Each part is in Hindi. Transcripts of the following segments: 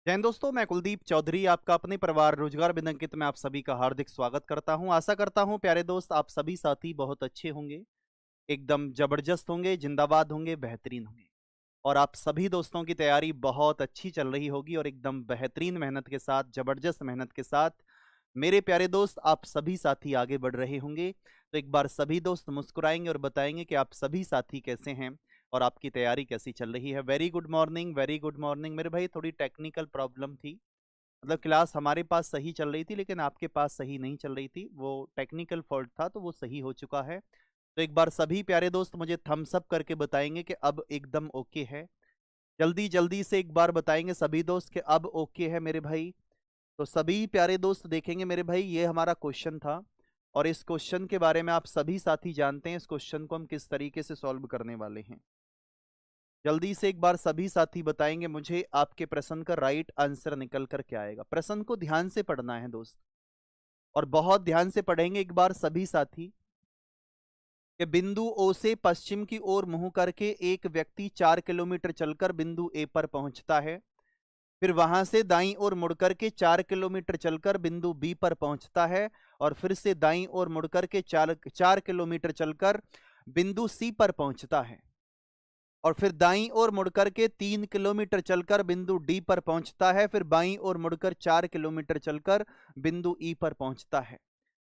जय हिंद दोस्तों, मैं कुलदीप चौधरी आपका अपने परिवार रोजगार बिंद अंकित में आप सभी का हार्दिक स्वागत करता हूं। आशा करता हूं प्यारे दोस्त आप सभी साथी बहुत अच्छे होंगे, एकदम जबरदस्त होंगे, जिंदाबाद होंगे, बेहतरीन होंगे। और आप सभी दोस्तों की तैयारी बहुत अच्छी चल रही होगी और एकदम बेहतरीन मेहनत के साथ, जबरदस्त मेहनत के साथ मेरे प्यारे दोस्त आप सभी साथी आगे बढ़ रहे होंगे। तो एक बार सभी दोस्त मुस्कुराएंगे और बताएंगे कि आप सभी साथी कैसे हैं और आपकी तैयारी कैसी चल रही है। Very good morning, very good morning मेरे भाई। थोड़ी टेक्निकल प्रॉब्लम थी, मतलब क्लास हमारे पास सही चल रही थी लेकिन आपके पास सही नहीं चल रही थी। वो टेक्निकल फॉल्ट था, तो वो सही हो चुका है। तो एक बार सभी प्यारे दोस्त मुझे थम्स अप करके बताएंगे कि अब एकदम ओके है। जल्दी जल्दी से एक बार बताएंगे सभी दोस्त कि अब ओके है मेरे भाई। तो सभी प्यारे दोस्त देखेंगे मेरे भाई, ये हमारा क्वेश्चन था और इस क्वेश्चन के बारे में आप सभी साथी जानते हैं इस क्वेश्चन को हम किस तरीके से सॉल्व करने वाले हैं। जल्दी से एक बार सभी साथी बताएंगे मुझे आपके प्रश्न का राइट आंसर निकल कर क्या आएगा। प्रश्न को ध्यान से पढ़ना है दोस्त, और बहुत ध्यान से पढ़ेंगे एक बार सभी साथी। कि बिंदु ओ से पश्चिम की ओर मुंह करके एक व्यक्ति 4 किलोमीटर चलकर बिंदु ए पर पहुंचता है। फिर वहां से दाईं ओर मुड़कर के 4 किलोमीटर चलकर बिंदु बी पर पहुंचता है। और फिर से दाईं ओर मुड़कर के 4 किलोमीटर चलकर बिंदु सी पर पहुंचता है। और फिर दाईं ओर मुड़कर के 3 किलोमीटर चलकर बिंदु डी पर पहुंचता है। फिर बाईं ओर मुड़कर 4 किलोमीटर चलकर बिंदु ई पर पहुंचता है।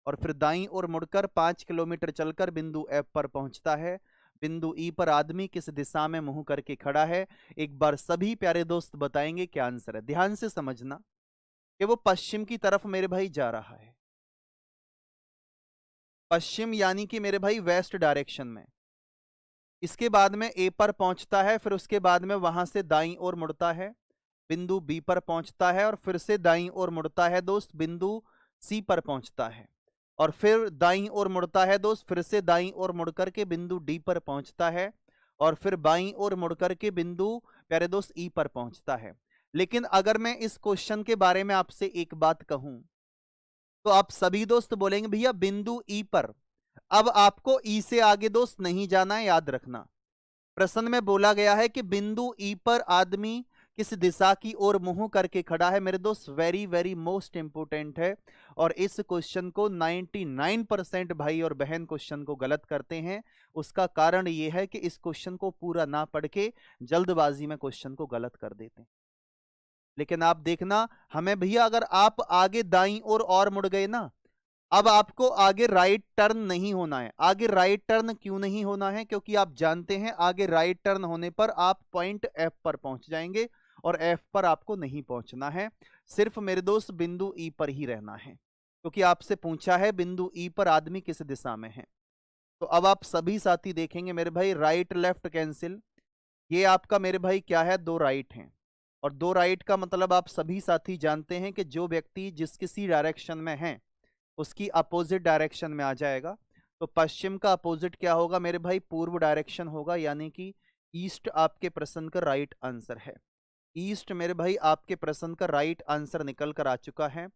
और फिर दाईं ओर मुड़कर 5 किलोमीटर चलकर बिंदु एफ पर पहुंचता है। बिंदु ई पर आदमी किस दिशा में मुंह करके खड़ा है? एक बार सभी प्यारे दोस्त बताएंगे क्या आंसर है। ध्यान से समझना कि वो पश्चिम की तरफ मेरे भाई जा रहा है। पश्चिम यानी कि मेरे भाई वेस्ट डायरेक्शन में। इसके बाद में ए पर पहुंचता है, फिर उसके बाद में वहां से दाईं ओर मुड़ता है, बिंदु बी पर पहुंचता है। और फिर से दाईं ओर मुड़ता है दोस्त, बिंदु सी पर पहुंचता है। और फिर दाईं ओर मुड़ता है दोस्त, फिर से दाईं ओर मुड़ करके बिंदु डी पर पहुंचता है। और फिर बाईं ओर मुड़ करके बिंदु प्यारे दोस्त ई पर पहुंचता है। लेकिन अगर मैं इस क्वेश्चन के बारे में आपसे एक बात कहूं तो आप सभी दोस्त बोलेंगे भैया बिंदु ई पर। अब आपको ई से आगे दोस्त नहीं जाना है, याद रखना। प्रश्न में बोला गया है कि बिंदु ई पर आदमी किस दिशा की ओर मुंह करके खड़ा है मेरे दोस्त। वेरी वेरी मोस्ट इंपोर्टेंट है। और इस क्वेश्चन को 99% भाई और बहन क्वेश्चन को गलत करते हैं। उसका कारण यह है कि इस क्वेश्चन को पूरा ना पढ़ के जल्दबाजी में क्वेश्चन को गलत कर देते हैं। लेकिन आप देखना, हमें भैया अगर आप आगे दाईं ओर और मुड़ गए ना, अब आपको आगे राइट टर्न नहीं होना है। आगे राइट टर्न क्यों नहीं होना है? क्योंकि आप जानते हैं आगे राइट टर्न होने पर आप पॉइंट एफ पर पहुंच जाएंगे और एफ पर आपको नहीं पहुंचना है। सिर्फ मेरे दोस्त बिंदु ई पर ही रहना है, क्योंकि आपसे पूछा है बिंदु ई पर आदमी किस दिशा में है। तो अब आप सभी साथी देखेंगे मेरे भाई, राइट लेफ्ट कैंसिल। ये आपका मेरे भाई क्या है? दो राइट हैं। और दो राइट का मतलब आप सभी साथी जानते हैं कि जो व्यक्ति जिस किसी डायरेक्शन में है उसकी अपोजिट डायरेक्शन में आ जाएगा। तो पश्चिम का अपोजिट क्या होगा मेरे भाई? पूर्व डायरेक्शन होगा, यानी कि ईस्ट आपके प्रश्न का राइट आंसर है। ईस्ट मेरे भाई आपके प्रश्न का राइट आंसर निकल कर आ चुका है।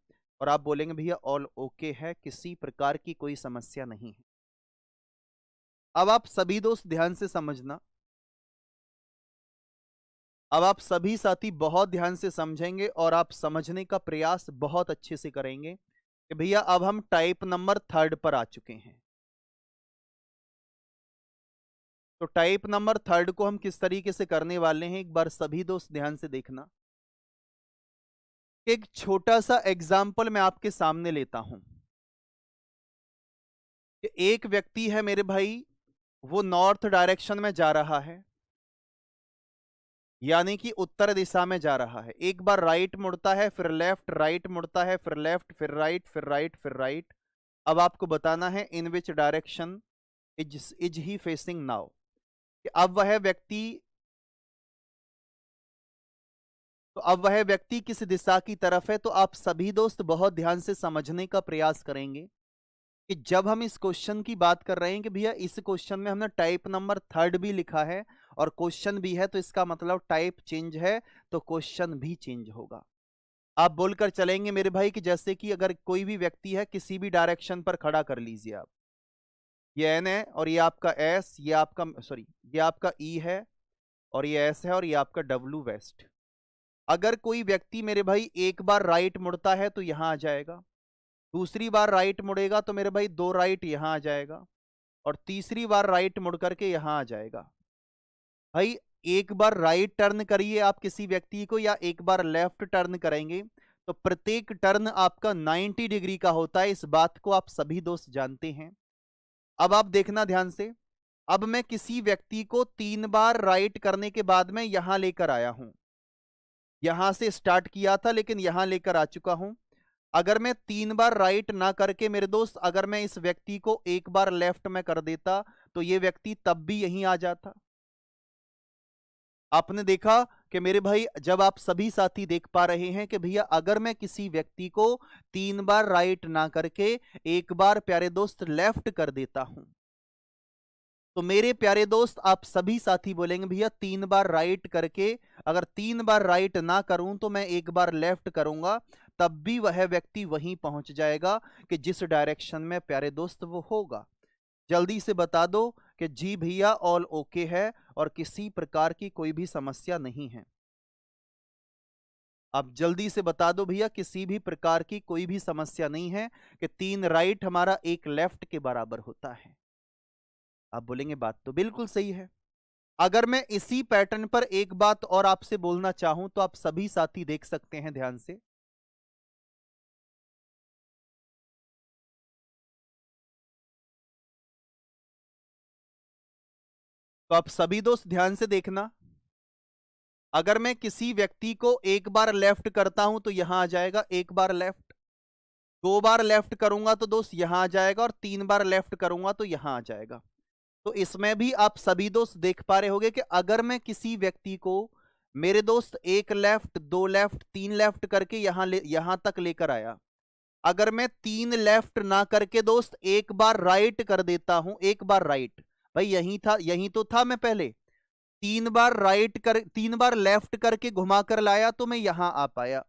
और आप बोलेंगे भैया ऑल ओके है, किसी प्रकार की कोई समस्या नहीं है। अब आप सभी दोस्त ध्यान से समझना। अब आप सभी साथी बहुत ध्यान से समझेंगे और आप समझने का प्रयास बहुत अच्छे से करेंगे कि भैया अब हम टाइप नंबर 3 पर आ चुके हैं। तो टाइप नंबर 3 को हम किस तरीके से करने वाले हैं, एक बार सभी दोस्त ध्यान से देखना। एक छोटा सा एग्जाम्पल मैं आपके सामने लेता हूं कि एक व्यक्ति है मेरे भाई, वो नॉर्थ डायरेक्शन में जा रहा है, यानी कि उत्तर दिशा में जा रहा है। एक बार राइट मुड़ता है, फिर लेफ्ट, राइट मुड़ता है, फिर लेफ्ट, फिर राइट, फिर राइट, फिर राइट। अब आपको बताना है in which direction is he facing now. अब वह व्यक्ति तो अब वह व्यक्ति किस दिशा की तरफ है? तो आप सभी दोस्त बहुत ध्यान से समझने का प्रयास करेंगे कि जब हम इस क्वेश्चन की बात कर रहे हैं कि भैया इस क्वेश्चन में हमने टाइप नंबर 3 भी लिखा है और क्वेश्चन भी है, तो इसका मतलब टाइप चेंज है, तो क्वेश्चन भी चेंज होगा। आप बोलकर चलेंगे मेरे भाई कि जैसे कि अगर कोई भी व्यक्ति है किसी भी डायरेक्शन पर खड़ा कर लीजिए आप, ये एन है और ये आपका एस, ये आपका सॉरी ये आपका ई है और ये एस है और ये आपका डब्ल्यू वेस्ट। अगर कोई व्यक्ति मेरे भाई एक बार राइट मुड़ता है तो यहां आ जाएगा, दूसरी बार राइट मुड़ेगा तो मेरे भाई दो राइट यहां आ जाएगा, और तीसरी बार राइट मुड़ करके यहां आ जाएगा। भाई एक बार राइट टर्न करिए आप किसी व्यक्ति को, या एक बार लेफ्ट टर्न करेंगे, तो प्रत्येक टर्न आपका 90 डिग्री का होता है। इस बात को आप सभी दोस्त जानते हैं। अब आप देखना ध्यान से। अब मैं किसी व्यक्ति को 3 बार राइट करने के बाद में यहां लेकर आया हूं, यहां से स्टार्ट किया था लेकिन यहां लेकर आ चुका हूं। अगर मैं 3 बार राइट ना करके मेरे दोस्त, अगर मैं इस व्यक्ति को एक बार लेफ्ट में कर देता, तो ये व्यक्ति तब भी यहीं आ जाता। आपने देखा कि मेरे भाई, जब आप सभी साथी देख पा रहे हैं कि भैया अगर मैं किसी व्यक्ति को 3 बार राइट ना करके एक बार प्यारे दोस्त लेफ्ट कर देता हूं, तो मेरे प्यारे दोस्त आप सभी साथी बोलेंगे भैया 3 बार राइट करके, अगर 3 बार राइट ना करूं तो मैं एक बार लेफ्ट करूंगा, तब भी वह व्यक्ति वहीं पहुंच जाएगा कि जिस डायरेक्शन में प्यारे दोस्त वो होगा। जल्दी से बता दो कि जी भैया ऑल ओके है और किसी प्रकार की कोई भी समस्या नहीं है। आप जल्दी से बता दो भैया, किसी भी प्रकार की कोई भी समस्या नहीं है कि 3 राइट हमारा एक लेफ्ट के बराबर होता है। आप बोलेंगे बात तो बिल्कुल सही है। अगर मैं इसी पैटर्न पर एक बात और आपसे बोलना चाहूं तो आप सभी साथी देख सकते हैं ध्यान से। तो आप सभी दोस्त ध्यान से देखना। अगर मैं किसी व्यक्ति को एक बार लेफ्ट करता हूं तो यहां आ जाएगा एक बार लेफ्ट, 2 बार लेफ्ट करूंगा तो दोस्त यहां आ जाएगा, और 3 बार लेफ्ट करूंगा तो यहां आ जाएगा। तो इसमें भी आप सभी दोस्त देख पा रहे होंगे कि अगर मैं किसी व्यक्ति को मेरे दोस्त एक लेफ्ट, दो लेफ्ट, 3 लेफ्ट करके यहां तक लेकर आया, अगर मैं 3 लेफ्ट ना करके दोस्त एक बार राइट कर देता हूं, एक बार राइट, भाई यही था, यही तो था मैं पहले, 3 बार लेफ्ट करके घुमा कर लाया तो मैं यहां आ पाया।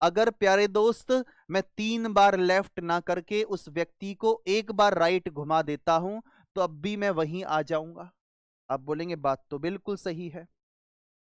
अगर प्यारे दोस्त मैं 3 बार लेफ्ट ना करके उस व्यक्ति को एक बार राइट घुमा देता हूं, तो अब भी मैं वहीं आ जाऊंगा। आप बोलेंगे बात तो बिल्कुल सही है।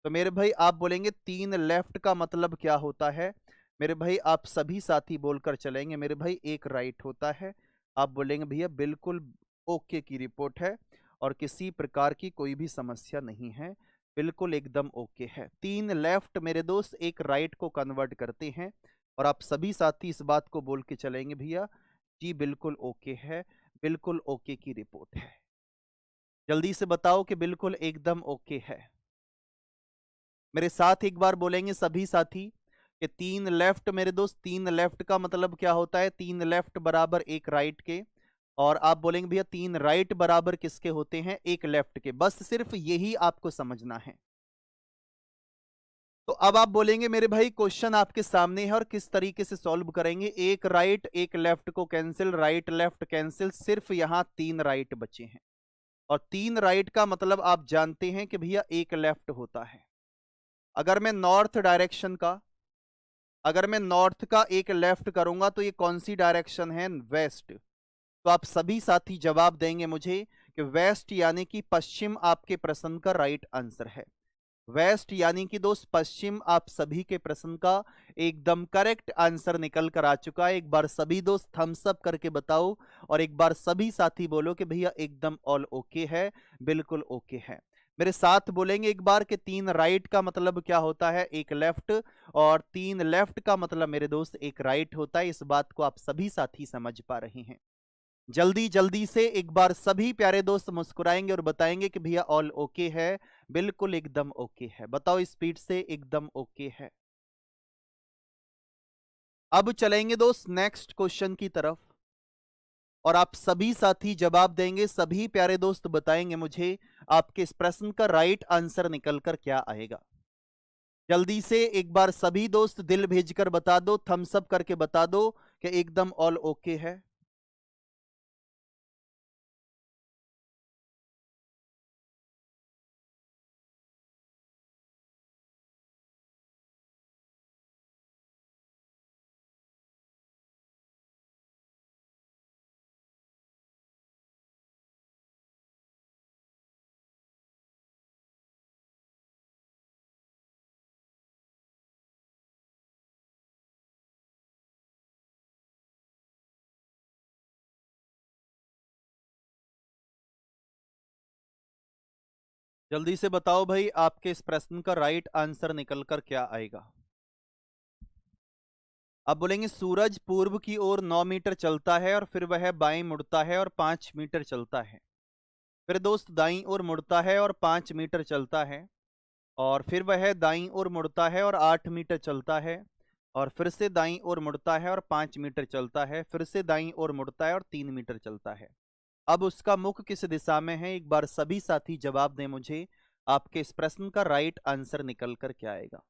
तो मेरे भाई आप बोलेंगे 3 लेफ्ट का मतलब क्या होता है? मेरे भाई आप सभी साथी बोलकर चलेंगे मेरे भाई एक राइट होता है। आप बोलेंगे भैया बिल्कुल ओके की रिपोर्ट है और किसी प्रकार की कोई भी समस्या नहीं है, बिल्कुल एकदम ओके है। 3 लेफ्ट मेरे दोस्त एक राइट को कन्वर्ट करते हैं, और आप सभी साथी इस बात को बोल के चलेंगे भैया जी बिल्कुल ओके है, बिल्कुल ओके की रिपोर्ट है। जल्दी से बताओ कि बिल्कुल एकदम ओके है। मेरे साथ एक बार बोलेंगे सभी साथी कि 3 लेफ्ट मेरे दोस्त, 3 लेफ्ट का मतलब क्या होता है? 3 लेफ्ट बराबर एक राइट के। और आप बोलेंगे भैया 3 राइट बराबर किसके होते हैं? एक लेफ्ट के। बस सिर्फ यही आपको समझना है। तो अब आप बोलेंगे मेरे भाई क्वेश्चन आपके सामने है और किस तरीके से सॉल्व करेंगे? एक राइट एक लेफ्ट को कैंसिल, राइट लेफ्ट कैंसिल, सिर्फ यहां 3 राइट बचे हैं। और 3 राइट का मतलब आप जानते हैं कि भैया एक लेफ्ट होता है। अगर मैं नॉर्थ डायरेक्शन का, अगर मैं नॉर्थ का एक लेफ्ट करूंगा तो ये कौन सी डायरेक्शन है? वेस्ट। तो आप सभी साथी जवाब देंगे मुझे कि वेस्ट यानी कि पश्चिम आपके प्रश्न का राइट आंसर है। वेस्ट यानी कि दोस्त पश्चिम आप सभी के प्रश्न का एकदम करेक्ट आंसर निकल कर आ चुका है। एक बार सभी दोस्त थम्स अप करके बताओ और एक बार सभी साथी बोलो कि भैया एकदम ऑल ओके है, बिल्कुल ओके है। मेरे साथ बोलेंगे एक बार कि 3 राइट का मतलब क्या होता है? एक लेफ्ट। और 3 लेफ्ट का मतलब मेरे दोस्त एक राइट होता है। इस बात को आप सभी साथी समझ पा रहे हैं। जल्दी जल्दी से एक बार सभी प्यारे दोस्त मुस्कुराएंगे और बताएंगे कि भैया ऑल ओके है, बिल्कुल एकदम ओके है। बताओ स्पीड से, एकदम ओके है। अब चलेंगे दोस्त नेक्स्ट क्वेश्चन की तरफ, और आप सभी साथी जवाब देंगे, सभी प्यारे दोस्त बताएंगे मुझे आपके इस प्रश्न का राइट आंसर निकलकर क्या आएगा। जल्दी से एक बार सभी दोस्त दिल भेजकर बता दो, थम्स अप करके बता दो कि एकदम ऑल ओके है। जल्दी से बताओ भाई, आपके इस प्रश्न का राइट आंसर निकल कर क्या आएगा। अब बोलेंगे सूरज पूर्व की ओर 9 मीटर चलता है और फिर वह बाएं मुड़ता है और 5 मीटर चलता है। फिर दोस्त दाईं ओर मुड़ता है और 5 मीटर चलता है, और फिर वह दाईं ओर मुड़ता है और 8 मीटर चलता है, और फिर से दाईं ओर मुड़ता है और 5 मीटर चलता है, फिर से दाईं ओर मुड़ता है और 3 मीटर चलता है। अब उसका मुख किस दिशा में है? एक बार सभी साथी जवाब दें मुझे, आपके इस प्रश्न का राइट आंसर निकल कर क्या आएगा।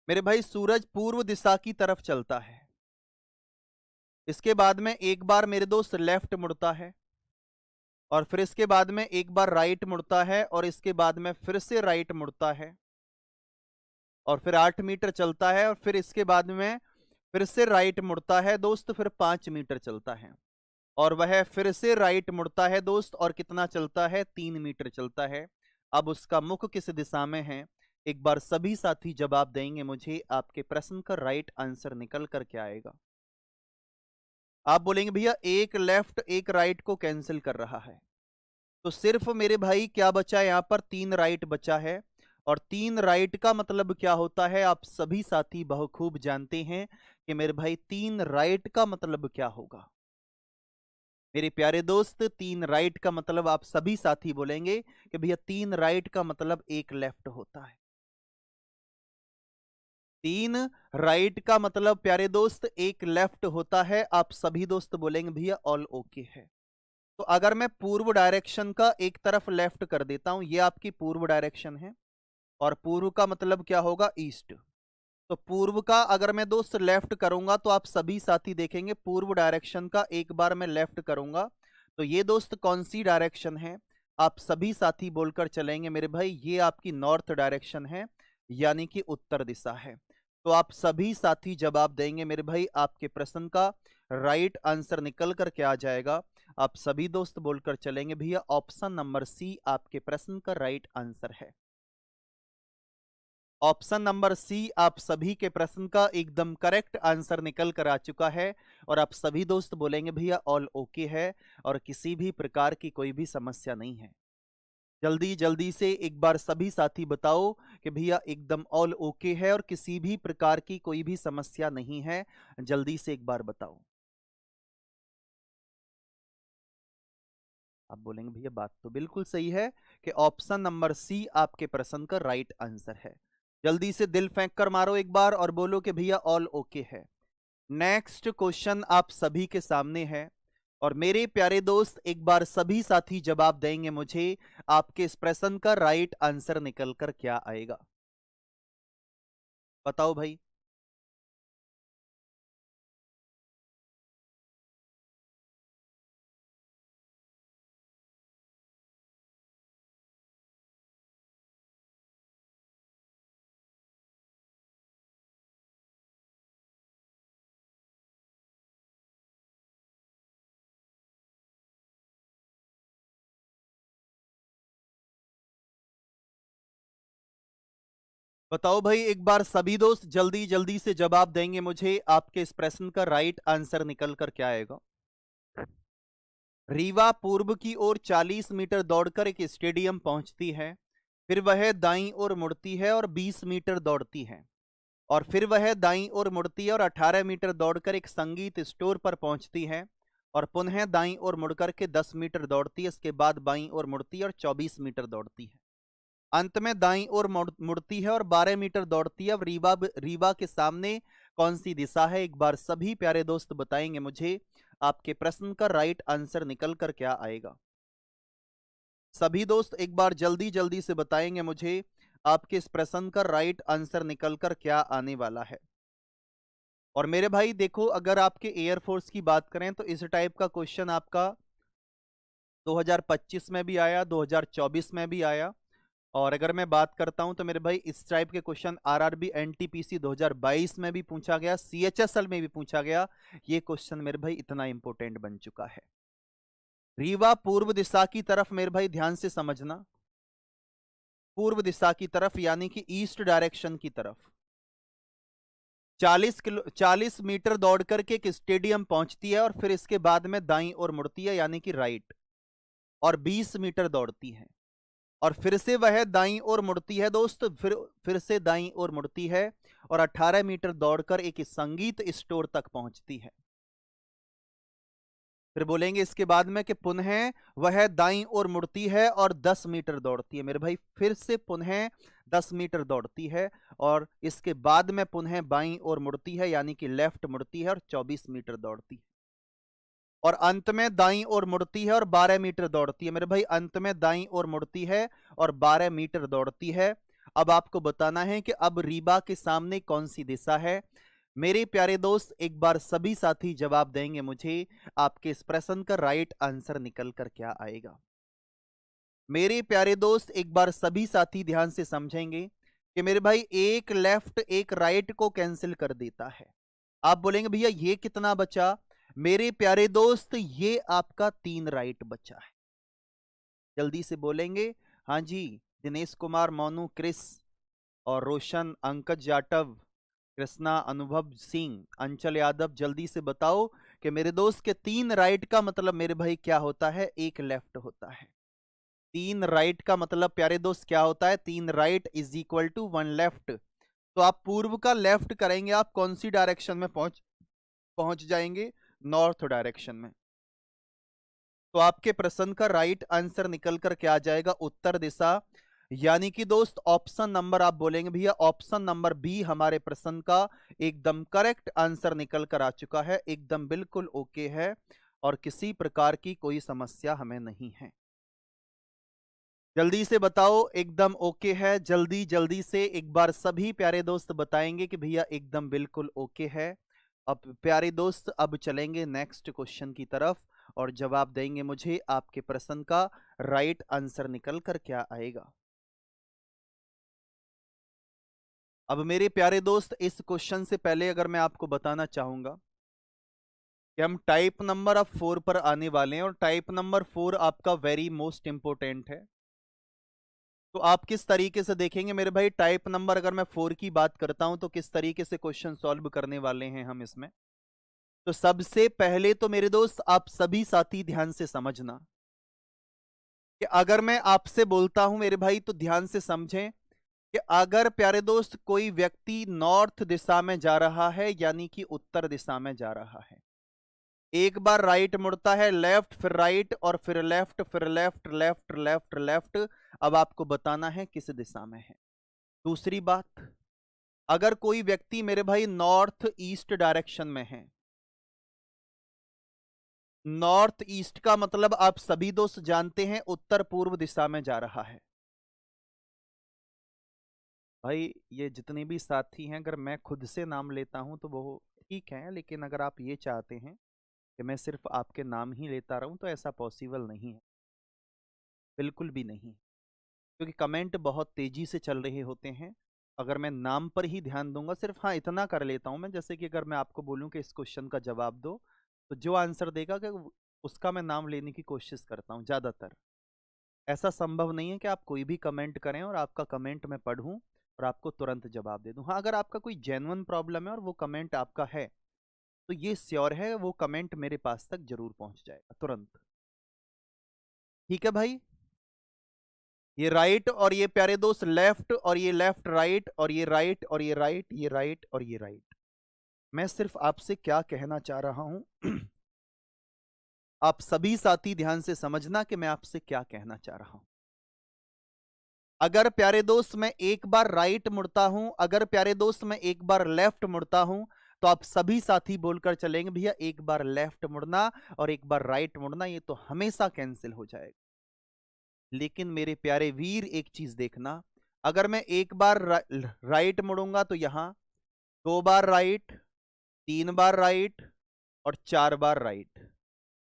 मेरे भाई सूरज पूर्व दिशा की तरफ चलता है, इसके बाद में एक बार मेरे दोस्त लेफ्ट मुड़ता है, और फिर इसके बाद में एक बार राइट मुड़ता है, और इसके बाद में फिर से राइट मुड़ता है, और फिर 8 मीटर चलता है, और फिर इसके बाद में फिर से राइट मुड़ता है दोस्त, फिर 5 मीटर चलता है, और वह फिर से राइट मुड़ता है दोस्त, और कितना चलता है? 3 मीटर चलता है। अब उसका मुख किस दिशा में है? एक बार सभी साथी जवाब देंगे मुझे, आपके प्रश्न का राइट आंसर निकल कर क्या आएगा। आप बोलेंगे भैया एक लेफ्ट एक राइट को कैंसिल कर रहा है, तो सिर्फ मेरे भाई क्या बचा? यहां पर 3 राइट बचा है, और 3 राइट का मतलब क्या होता है आप सभी साथी बहुखूब जानते हैं कि मेरे भाई 3 राइट का मतलब क्या होगा। मेरे प्यारे दोस्त 3 राइट का मतलब आप सभी साथी बोलेंगे कि भैया 3 राइट का मतलब 1 लेफ्ट होता है। 3 राइट का मतलब प्यारे दोस्त 1 लेफ्ट होता है। आप सभी दोस्त बोलेंगे भैया ऑल ओके है। तो अगर मैं पूर्व डायरेक्शन का एक तरफ लेफ्ट कर देता हूं, ये आपकी पूर्व डायरेक्शन है, और पूर्व का मतलब क्या होगा? ईस्ट। तो पूर्व का अगर मैं दोस्त लेफ्ट करूंगा तो आप सभी साथी देखेंगे पूर्व डायरेक्शन का एक बार मैं लेफ्ट करूंगा, तो ये दोस्त कौन सी डायरेक्शन है? आप सभी साथी बोलकर चलेंगे मेरे भाई, ये आपकी नॉर्थ डायरेक्शन है, यानी कि उत्तर दिशा है। तो आप सभी साथी जवाब देंगे मेरे भाई, आपके प्रश्न का राइट आंसर निकल कर क्या आ जाएगा। आप सभी दोस्त बोलकर चलेंगे भैया ऑप्शन नंबर सी आपके प्रश्न का राइट आंसर है। ऑप्शन नंबर सी आप सभी के प्रश्न का एकदम करेक्ट आंसर निकल कर आ चुका है, और आप सभी दोस्त बोलेंगे भैया ऑल ओके है, और किसी भी प्रकार की कोई भी समस्या नहीं है। जल्दी जल्दी से एक बार सभी साथी बताओ कि भैया एकदम ऑल ओके है और किसी भी प्रकार की कोई भी समस्या नहीं है। जल्दी से एक बार बताओ। आप बोलेंगे भैया बात तो बिल्कुल सही है कि ऑप्शन नंबर सी आपके प्रश्न का राइट आंसर है। जल्दी से दिल फेंक कर मारो एक बार और बोलो कि भैया ऑल ओके है। नेक्स्ट क्वेश्चन आप सभी के सामने है, और मेरे प्यारे दोस्त एक बार सभी साथी जवाब देंगे मुझे, आपके इस प्रश्न का राइट आंसर निकल कर क्या आएगा। बताओ भाई। बताओ भाई एक बार सभी दोस्त जल्दी जल्दी से जवाब देंगे मुझे, आपके इस प्रश्न का राइट आंसर निकल कर क्या आएगा। रीवा पूर्व की ओर 40 मीटर दौड़कर एक स्टेडियम पहुंचती है, फिर वह दाईं ओर मुड़ती है और 20 मीटर दौड़ती है, और फिर वह दाईं ओर मुड़ती है और 18 मीटर दौड़कर एक संगीत स्टोर पर पहुंचती है, और पुनः दाईं ओर मुड़कर के 10 मीटर दौड़ती है, इसके बाद बाईं ओर मुड़ती है और 24 मीटर दौड़ती है, अंत में दाईं ओर मुड़ती है और 12 मीटर दौड़ती है। अब रीवा रीवा के सामने कौन सी दिशा है? एक बार सभी प्यारे दोस्त बताएंगे मुझे, आपके प्रश्न का राइट आंसर निकल कर क्या आएगा। सभी दोस्त एक बार जल्दी जल्दी से बताएंगे मुझे, आपके इस प्रश्न का राइट आंसर निकल कर क्या आने वाला है। और मेरे भाई देखो, अगर आपके एयरफोर्स की बात करें तो इस टाइप का क्वेश्चन आपका 2025 में भी आया, 2024 में भी आया, और अगर मैं बात करता हूं तो मेरे भाई इस टाइप के क्वेश्चन आरआरबी एनटीपीसी 2022 में भी पूछा गया, सीएचएसएल में भी पूछा गया। ये क्वेश्चन मेरे भाई इतना इंपॉर्टेंट बन चुका है। रीवा पूर्व दिशा की तरफ मेरे भाई ध्यान से समझना, पूर्व दिशा की तरफ यानी कि ईस्ट डायरेक्शन की तरफ 40 मीटर दौड़ करके एक स्टेडियम पहुंचती है, और फिर इसके बाद में दाईं ओर मुड़ती है यानी कि राइट, और 20 मीटर दौड़ती है। और फिर से वह दाईं ओर मुड़ती है दोस्त, फिर से दाईं ओर मुड़ती है और 18 मीटर दौड़कर एक संगीत स्टोर तक पहुंचती है। फिर बोलेंगे इसके बाद में कि पुनः वह दाईं ओर मुड़ती है और 10 मीटर दौड़ती है। मेरे भाई फिर से पुनः 10 मीटर दौड़ती है और इसके बाद में पुनः बाईं ओर मुड़ती है, यानी कि लेफ्ट मुड़ती है और 24 मीटर दौड़ती है। और अंत में दाईं ओर मुड़ती है और 12 मीटर दौड़ती है। मेरे भाई अंत में दाईं ओर मुड़ती है और 12 मीटर दौड़ती है। अब आपको बताना है कि अब रीबा के सामने कौन सी दिशा है। मेरे प्यारे दोस्त एक बार सभी साथी जवाब देंगे मुझे, आपके इस प्रश्न का राइट आंसर निकल कर क्या आएगा। मेरे प्यारे दोस्त एक बार सभी साथी ध्यान से समझेंगे कि मेरे भाई एक लेफ्ट एक राइट को कैंसिल कर देता है। आप बोलेंगे भैया ये कितना बचा। मेरे प्यारे दोस्त ये आपका 3 राइट बचा है। जल्दी से बोलेंगे। हाँ जी, दिनेश कुमार, मोनू, क्रिस और रोशन, अंकज जाटव, कृष्णा, अनुभव सिंह, अंचल यादव, जल्दी से बताओ कि मेरे दोस्त के 3 राइट का मतलब मेरे भाई क्या होता है, एक लेफ्ट होता है। 3 राइट का मतलब प्यारे दोस्त क्या होता है, 3 right is equal to 1 left. तो आप पूर्व का लेफ्ट करेंगे, आप कौन सी डायरेक्शन में पहुंच जाएंगे, नॉर्थ डायरेक्शन में। तो आपके प्रश्न का राइट आंसर निकल कर क्या आ जाएगा, उत्तर दिशा। यानी कि दोस्त ऑप्शन नंबर, आप बोलेंगे भैया ऑप्शन नंबर बी हमारे प्रश्न का एकदम करेक्ट आंसर निकल कर आ चुका है, एकदम बिल्कुल ओके है और किसी प्रकार की कोई समस्या हमें नहीं है। जल्दी से बताओ एकदम ओके है। जल्दी जल्दी से एक बार सभी प्यारे दोस्त बताएंगे कि भैया एकदम बिल्कुल ओके है। अब प्यारे दोस्त अब चलेंगे नेक्स्ट क्वेश्चन की तरफ और जवाब देंगे मुझे आपके प्रश्न का राइट आंसर निकल कर क्या आएगा। अब मेरे प्यारे दोस्त इस क्वेश्चन से पहले अगर मैं आपको बताना चाहूंगा कि हम टाइप नंबर ऑफ 4 पर आने वाले हैं और टाइप नंबर 4 आपका वेरी मोस्ट इंपोर्टेंट है। तो आप किस तरीके से देखेंगे मेरे भाई, टाइप नंबर अगर मैं 4 की बात करता हूं तो किस तरीके से क्वेश्चन सॉल्व करने वाले हैं हम इसमें। तो सबसे पहले तो मेरे दोस्त आप सभी साथी ध्यान से समझना कि अगर मैं आपसे बोलता हूं मेरे भाई तो ध्यान से समझें कि अगर प्यारे दोस्त कोई व्यक्ति नॉर्थ दिशा में जा रहा है यानी कि उत्तर दिशा में जा रहा है, एक बार राइट मुड़ता है, लेफ्ट फिर राइट और फिर लेफ्ट फिर लेफ्ट लेफ्ट लेफ्ट लेफ्ट। अब आपको बताना है किस दिशा में है। दूसरी बात, अगर कोई व्यक्ति मेरे भाई नॉर्थ ईस्ट डायरेक्शन में है, नॉर्थ ईस्ट का मतलब आप सभी दोस्त जानते हैं उत्तर पूर्व दिशा में जा रहा है। भाई ये जितने भी साथी हैं अगर मैं खुद से नाम लेता हूं तो वो ठीक है, लेकिन अगर आप ये चाहते हैं कि मैं सिर्फ आपके नाम ही लेता रहूं तो ऐसा पॉसिबल नहीं है, बिल्कुल भी नहीं। क्योंकि कमेंट बहुत तेजी से चल रहे होते हैं, अगर मैं नाम पर ही ध्यान दूंगा सिर्फ, हाँ इतना कर लेता हूं मैं, जैसे कि अगर मैं आपको बोलूं कि इस क्वेश्चन का जवाब दो तो जो आंसर देगा कि उसका मैं नाम लेने की कोशिश करता हूं ज्यादातर। ऐसा संभव नहीं है कि आप कोई भी कमेंट करें और आपका कमेंट मैं पढ़ूं और आपको तुरंत जवाब दे दूं। हाँ अगर आपका कोई जेन्युइन प्रॉब्लम है और वो कमेंट आपका है तो ये श्योर है वो कमेंट मेरे पास तक जरूर पहुंच जाएगा तुरंत। ठीक है भाई, ये राइट और ये प्यारे दोस्त लेफ्ट और ये लेफ्ट राइट और ये राइट और ये राइट, ये राइट और ये राइट। मैं सिर्फ आपसे क्या कहना चाह रहा हूं आप सभी साथी ध्यान से समझना कि मैं आपसे क्या कहना चाह रहा हूं। अगर प्यारे दोस्त मैं एक बार राइट मुड़ता हूं, अगर प्यारे दोस्त मैं एक बार लेफ्ट मुड़ता हूं तो आप सभी साथी बोलकर चलेंगे भैया एक बार लेफ्ट मुड़ना और एक बार राइट मुड़ना ये तो हमेशा कैंसिल हो जाएगा। लेकिन मेरे प्यारे वीर एक चीज देखना, अगर मैं एक बार राइट मुड़ूंगा तो यहां 2 बार राइट, 3 बार राइट और 4 बार राइट।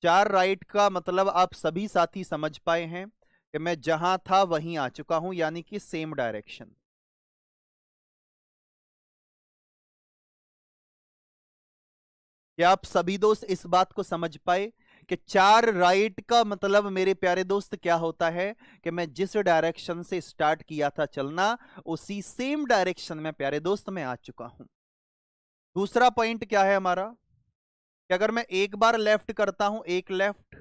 4 राइट का मतलब आप सभी साथी समझ पाए हैं कि मैं जहां था वहीं आ चुका हूं, यानी कि सेम डायरेक्शन। क्या आप सभी दोस्त इस बात को समझ पाए कि 4 राइट का मतलब मेरे प्यारे दोस्त क्या होता है कि मैं जिस डायरेक्शन से स्टार्ट किया था चलना उसी सेम डायरेक्शन में प्यारे दोस्त मैं आ चुका हूं। दूसरा पॉइंट क्या है हमारा कि अगर मैं एक बार लेफ्ट करता हूं, एक लेफ्ट,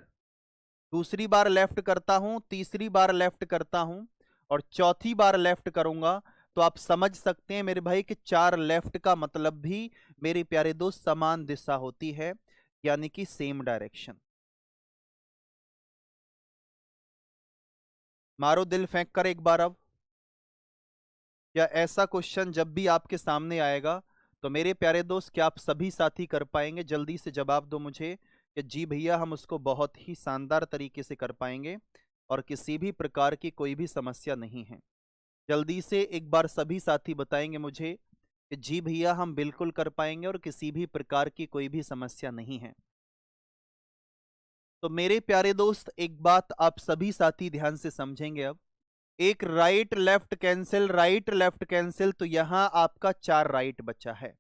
दूसरी बार लेफ्ट करता हूं, तीसरी बार लेफ्ट करता हूं, और चौथी बार लेफ्ट करूंगा तो आप समझ सकते हैं मेरे भाई कि 4 लेफ्ट का मतलब भी मेरे प्यारे दोस्त समान दिशा होती है, यानी कि सेम डायरेक्शन। मारो दिल फेंक कर एक बार अब। या ऐसा क्वेश्चन जब भी आपके सामने आएगा तो मेरे प्यारे दोस्त क्या आप सभी साथी कर पाएंगे? जल्दी से जवाब दो मुझे कि जी भैया हम उसको बहुत ही शानदार तरीके से कर पाएंगे और किसी भी प्रकार की कोई भी समस्या नहीं है। जल्दी से एक बार सभी साथी बताएंगे मुझे कि जी भैया हम बिल्कुल कर पाएंगे और किसी भी प्रकार की कोई भी समस्या नहीं है। तो मेरे प्यारे दोस्त एक बात आप सभी साथी ध्यान से समझेंगे। अब एक राइट लेफ्ट कैंसिल, तो यहां आपका 4 राइट बचा है।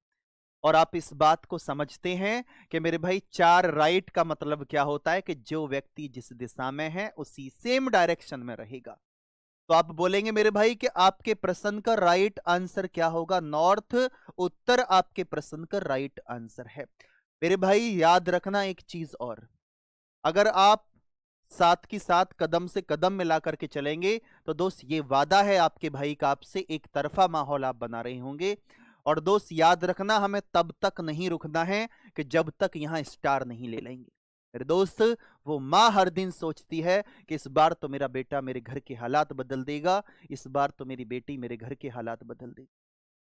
और आप इस बात को समझते हैं कि मेरे भाई 4 राइट का मतलब क्या होता है कि जो व्यक्ति जिस दिशा में है उसी सेम डायरेक्शन में रहेगा। तो आप बोलेंगे मेरे भाई कि आपके प्रश्न का राइट आंसर क्या होगा? नॉर्थ, उत्तर आपके प्रश्न का राइट आंसर है। मेरे भाई याद रखना एक चीज और, अगर आप साथ की साथ कदम से कदम मिला करके चलेंगे तो दोस्त ये वादा है आपके भाई का आपसे, एक तरफा माहौल आप बना रहे होंगे। और दोस्त याद रखना हमें तब तक नहीं रुकना है कि जब तक यहां स्टार नहीं ले लेंगे। मेरे दोस्त, वो माँ हर दिन सोचती है कि इस बार तो मेरा बेटा मेरे घर के हालात बदल देगा, इस बार तो मेरी बेटी मेरे घर के हालात बदल देगी।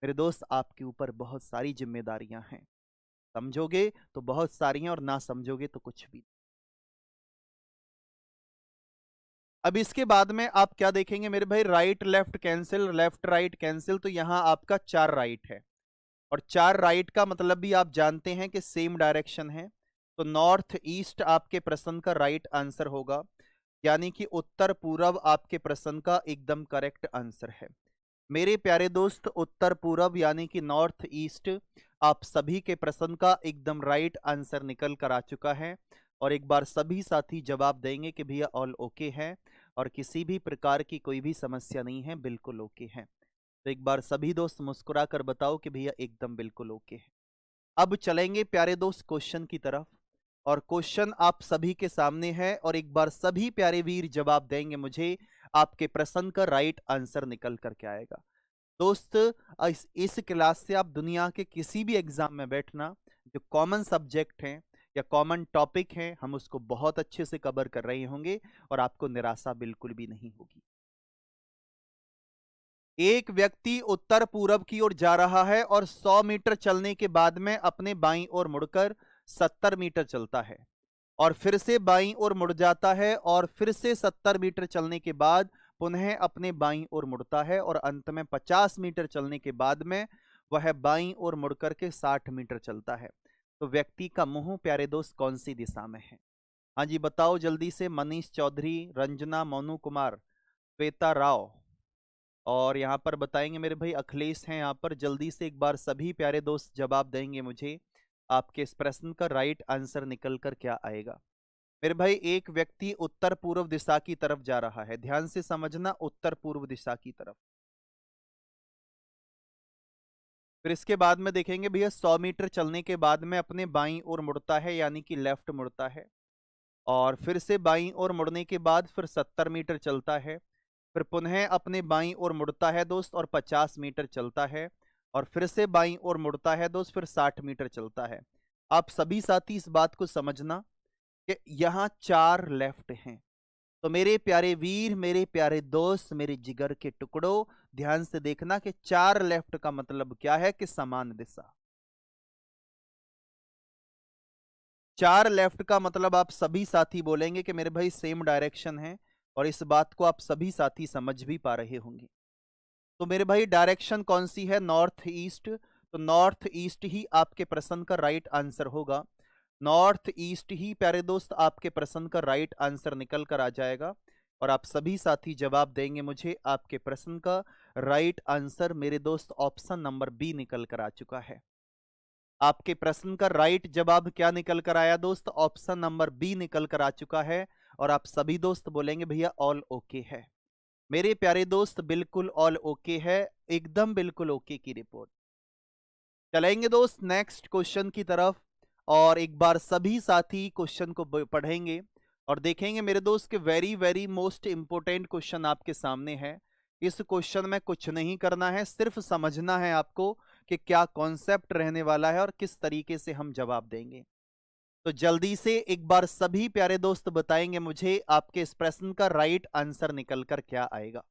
मेरे दोस्त, आपके ऊपर बहुत सारी जिम्मेदारियां हैं, समझोगे तो बहुत सारी हैं और ना समझोगे तो कुछ भी। अब इसके बाद में आप क्या देखेंगे मेरे भाई? Right left cancel, left right cancel, तो यहां आपका 4 राइट है और 4 राइट का मतलब भी आप जानते हैं कि सेम डायरेक्शन है। तो नॉर्थ ईस्ट आपके प्रश्न का राइट आंसर होगा, यानी कि उत्तर पूरब आपके प्रश्न का एकदम करेक्ट आंसर है। मेरे प्यारे दोस्त, उत्तर पूरब यानी कि नॉर्थ ईस्ट आप सभी के प्रश्न का एकदम राइट आंसर निकल कर आ चुका है। और एक बार सभी साथी जवाब देंगे कि भैया ऑल ओके है और किसी भी प्रकार की कोई भी समस्या नहीं है, बिल्कुल ओके है। तो एक बार सभी दोस्त मुस्कुरा कर बताओ कि भैया एकदम बिल्कुल ओके है। अब चलेंगे प्यारे दोस्त क्वेश्चन की तरफ, और क्वेश्चन आप सभी के सामने है और एक बार सभी प्यारे वीर जवाब देंगे मुझे, आपके प्रश्न का राइट आंसर निकल करके आएगा। दोस्त, इस क्लास से आप दुनिया के किसी भी एग्जाम में बैठना, जो कॉमन सब्जेक्ट हैं या कॉमन टॉपिक हैं, हम उसको बहुत अच्छे से कवर कर रहे होंगे और आपको निराशा बिल्कुल भी नहीं होगी। एक व्यक्ति उत्तर पूरब की ओर जा रहा है और 100 मीटर चलने के बाद में अपने बाईं ओर मुड़कर 70 मीटर चलता है और फिर से बाईं ओर मुड़ जाता है और फिर से 70 मीटर चलने के बाद पुनः अपने बाईं ओर मुड़ता है और अंत में 50 मीटर चलने के बाद में वह बाईं ओर मुड़ करके 60 मीटर चलता है। तो व्यक्ति का मुंह प्यारे दोस्त कौन सी दिशा में है? हाँ जी बताओ जल्दी से। मनीष चौधरी, रंजना, मोनू कुमार, श्वेता राव, और यहाँ पर बताएंगे मेरे भाई अखिलेश हैं यहाँ पर। जल्दी से एक बार सभी प्यारे दोस्त जवाब देंगे मुझे, आपके इस प्रश्न का राइट आंसर निकल कर क्या आएगा। मेरे भाई, एक व्यक्ति उत्तर पूर्व दिशा की तरफ जा रहा है, ध्यान से समझना, उत्तर पूर्व दिशा की तरफ। फिर इसके बाद में देखेंगे भैया 100 मीटर चलने के बाद में अपने बाईं ओर मुड़ता है, यानी कि लेफ्ट मुड़ता है, और फिर से बाईं ओर मुड़ने के बाद फिर 70 मीटर चलता है, फिर पुनः अपने बाईं ओर मुड़ता है दोस्त और 50 मीटर चलता है, और फिर से बाईं ओर मुड़ता है दोस्त, फिर 60 मीटर चलता है। आप सभी साथी इस बात को समझना कि यहाँ 4 लेफ्ट हैं। तो मेरे प्यारे वीर, मेरे प्यारे दोस्त, मेरे जिगर के टुकड़ों, ध्यान से देखना कि 4 लेफ्ट का मतलब क्या है कि समान दिशा। 4 लेफ्ट का मतलब आप सभी साथी बोलेंगे कि मेरे भाई सेम डायरेक्शन है, और इस बात को आप सभी साथी समझ भी पा रहे होंगे। तो मेरे भाई डायरेक्शन कौन सी है? North east. तो नॉर्थ ईस्ट ही आपके प्रश्न का राइट आंसर होगा। नॉर्थ ईस्ट ही प्यारे दोस्त आपके प्रश्न का राइट आंसर निकल कर आ जाएगा, और आप सभी साथी जवाब देंगे मुझे, आपके प्रश्न का राइट आंसर मेरे दोस्त ऑप्शन नंबर बी निकल कर आ चुका है। आपके प्रश्न का राइट जवाब क्या निकल कर आया दोस्त? ऑप्शन नंबर बी निकल कर आ चुका है, और आप सभी दोस्त बोलेंगे भैया ऑल ओके है। मेरे प्यारे दोस्त बिल्कुल ऑल ओके है, एकदम बिल्कुल ओके की रिपोर्ट। चलेंगे दोस्त नेक्स्ट क्वेश्चन की तरफ, और एक बार सभी साथी क्वेश्चन को पढ़ेंगे और देखेंगे मेरे दोस्त के very very most important question आपके सामने है। इस क्वेश्चन में कुछ नहीं करना है, सिर्फ समझना है आपको कि क्या कॉन्सेप्ट रहने वाला है और किस तरीके से हम जवाब देंगे। तो जल्दी से एक बार सभी प्यारे दोस्त बताएंगे मुझे आपके इस प्रश्न का राइट आंसर निकल कर क्या आएगा।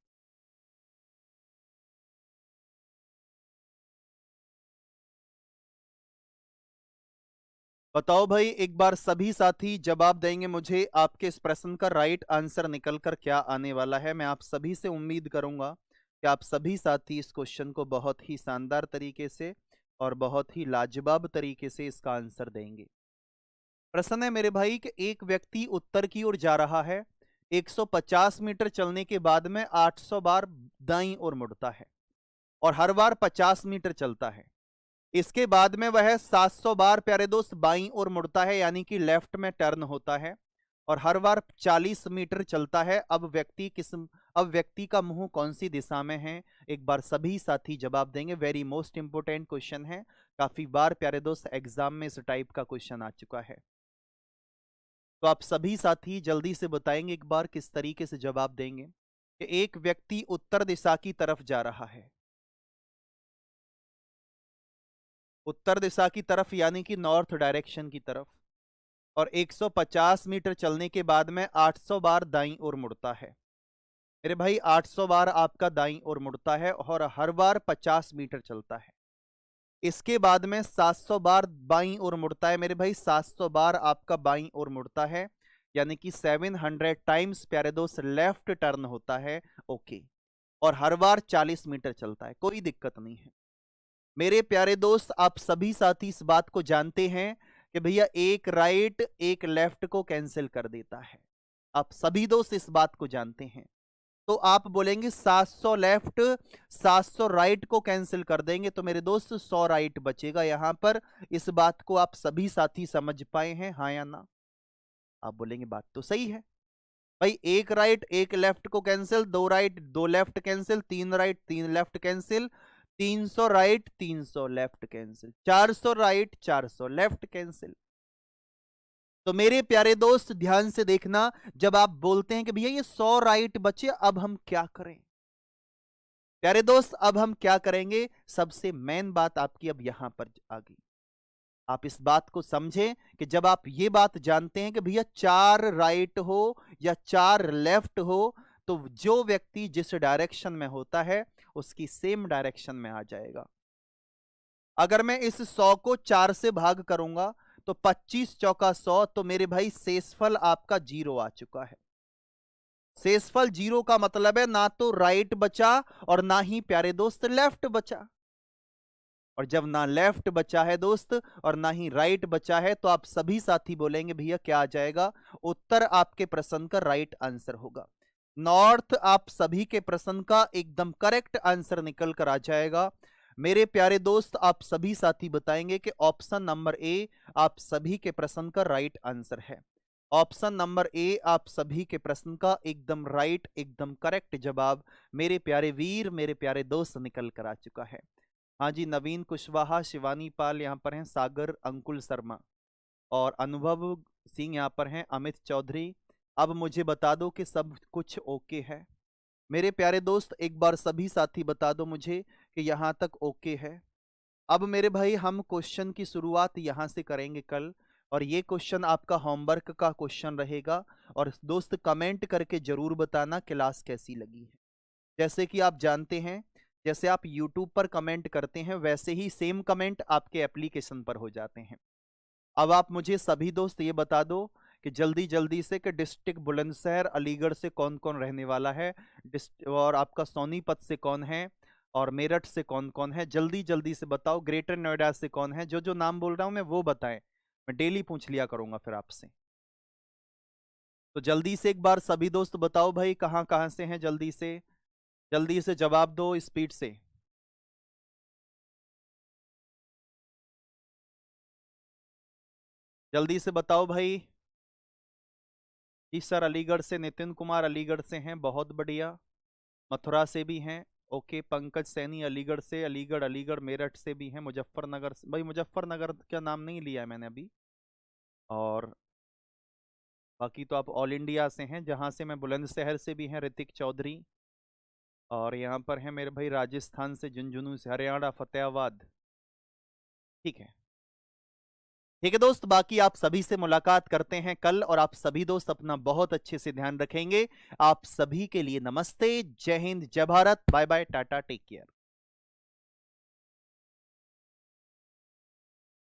बताओ भाई, एक बार सभी साथी जवाब देंगे मुझे आपके इस प्रश्न का राइट आंसर निकल कर क्या आने वाला है। मैं आप सभी से उम्मीद करूंगा कि आप सभी साथी इस क्वेश्चन को बहुत ही शानदार तरीके से और बहुत ही लाजवाब तरीके से इसका आंसर देंगे। प्रश्न है मेरे भाई कि एक व्यक्ति उत्तर की ओर जा रहा है, 150 मीटर चलने के बाद में 800 बार दाईं ओर मुड़ता है और हर बार 50 मीटर चलता है। इसके बाद में वह 700 बार प्यारे दोस्त बाईं ओर मुड़ता है, यानी कि लेफ्ट में टर्न होता है और हर बार 40 मीटर चलता है। अब व्यक्ति का मुंह कौन सी दिशा में है? एक बार सभी साथी जवाब देंगे। वेरी मोस्ट इंपोर्टेंट क्वेश्चन है, काफी बार प्यारे दोस्त एग्जाम में इस टाइप का क्वेश्चन आ चुका है। तो आप सभी साथी जल्दी से बताएंगे एक बार किस तरीके से जवाब देंगे कि एक व्यक्ति उत्तर दिशा की तरफ जा रहा है, उत्तर दिशा की तरफ यानी कि नॉर्थ डायरेक्शन की तरफ, और 150 मीटर चलने के बाद में 800 बार दाईं ओर मुड़ता है। मेरे भाई 800 बार आपका दाईं ओर मुड़ता है और हर बार 50 मीटर चलता है। इसके बाद में 700 बार बाईं ओर मुड़ता है। मेरे भाई 700 बार आपका बाईं ओर मुड़ता है, यानी कि 700 टाइम्स प्यारे दोस्त लेफ्ट टर्न होता है। ओके, और हर बार 40 मीटर चलता है, कोई दिक्कत नहीं है। मेरे प्यारे दोस्त आप सभी साथी इस बात को जानते हैं कि भैया एक राइट एक लेफ्ट को कैंसिल कर देता है। आप सभी दोस्त इस बात को जानते हैं। तो आप बोलेंगे 700 लेफ्ट 700 राइट को कैंसिल कर देंगे तो मेरे दोस्त 100 राइट बचेगा यहां पर। इस बात को आप सभी साथी समझ पाए हैं, हाँ या ना? आप बोलेंगे बात तो सही है भाई, एक राइट एक लेफ्ट को कैंसिल, दो राइट दो लेफ्ट कैंसिल, तीन राइट तीन left cancel, 300 right 300 left cancel, 400 right 400 left cancel. तो मेरे प्यारे दोस्त ध्यान से देखना, जब आप बोलते हैं कि भैया ये 100 राइट बचे, अब हम क्या करें? प्यारे दोस्त अब हम क्या करेंगे, सबसे मेन बात आपकी अब यहां पर आ गई। आप इस बात को समझें कि जब आप ये बात जानते हैं कि भैया 4 राइट हो या 4 लेफ्ट हो, तो जो व्यक्ति जिस डायरेक्शन में होता है उसकी सेम डायरेक्शन में आ जाएगा। अगर मैं इस 100 को 4 से भाग करूंगा तो 25 चौका 100, तो मेरे भाई शेषफल आपका 0 आ चुका है। शेषफल 0 का मतलब है ना तो राइट बचा और ना ही प्यारे दोस्त लेफ्ट बचा। और जब ना लेफ्ट बचा है दोस्त और ना ही राइट बचा है, तो आप सभी साथी बोलेंगे भैया क्या आ जाएगा? उत्तर आपके प्रश्न का राइट आंसर होगा नॉर्थ। आप सभी के प्रश्न का एकदम करेक्ट आंसर निकल कर आ जाएगा। मेरे प्यारे दोस्त आप सभी साथी बताएंगे कि ऑप्शन नंबर ए आप सभी के प्रश्न का राइट आंसर है। ऑप्शन नंबर ए आप सभी के प्रश्न का एकदम राइट एकदम करेक्ट जवाब मेरे प्यारे वीर मेरे प्यारे दोस्त निकल कर आ चुका है। हाँ जी, नवीन कुशवाहा, शिवानी पाल यहाँ पर हैं, सागर अंकुल शर्मा और अनुभव सिंह यहाँ पर हैं, अमित चौधरी। अब मुझे बता दो कि सब कुछ ओके है। मेरे प्यारे दोस्त एक बार सभी साथी बता दो मुझे कि यहाँ तक ओके है। अब मेरे भाई हम क्वेश्चन की शुरुआत यहाँ से करेंगे कल, और ये क्वेश्चन आपका होमवर्क का क्वेश्चन रहेगा। और दोस्त कमेंट करके जरूर बताना क्लास कैसी लगी है। जैसे कि आप जानते हैं, जैसे आप YouTube पर कमेंट करते हैं वैसे ही सेम कमेंट आपके एप्लीकेशन पर हो जाते हैं। अब आप मुझे सभी दोस्त ये बता दो कि जल्दी जल्दी से कि डिस्ट्रिक्ट बुलंदशहर अलीगढ़ से कौन कौन रहने वाला है, और आपका सोनीपत से कौन है, और मेरठ से कौन कौन है, जल्दी जल्दी से बताओ। ग्रेटर नोएडा से कौन है? जो जो नाम बोल रहा हूं मैं वो बताएं, मैं डेली पूछ लिया करूंगा फिर आपसे। तो जल्दी से एक बार सभी दोस्त बताओ भाई कहाँ कहाँ से हैं, जल्दी से जवाब दो स्पीड से। जल्दी से बताओ भाई। जी सर, अलीगढ़ से नितिन कुमार अलीगढ़ से हैं, बहुत बढ़िया। मथुरा से भी हैं, ओके। पंकज सैनी अलीगढ़ से, अलीगढ़ अलीगढ़ मेरठ से भी हैं, मुजफ्फरनगर से, भाई मुजफ्फरनगर का नाम नहीं लिया है मैंने अभी। और बाकी तो आप ऑल इंडिया से हैं, जहां से मैं बुलंदशहर से भी हैं ऋतिक चौधरी। और यहाँ पर है मेरे भाई राजस्थान से, झुंझुनू से, हरियाणा फतेहाबाद। ठीक है। ठीक है दोस्त, बाकी आप सभी से मुलाकात करते हैं कल, और आप सभी दोस्त अपना बहुत अच्छे से ध्यान रखेंगे। आप सभी के लिए नमस्ते, जय हिंद, जय Bharat, bye bye, tata, take care.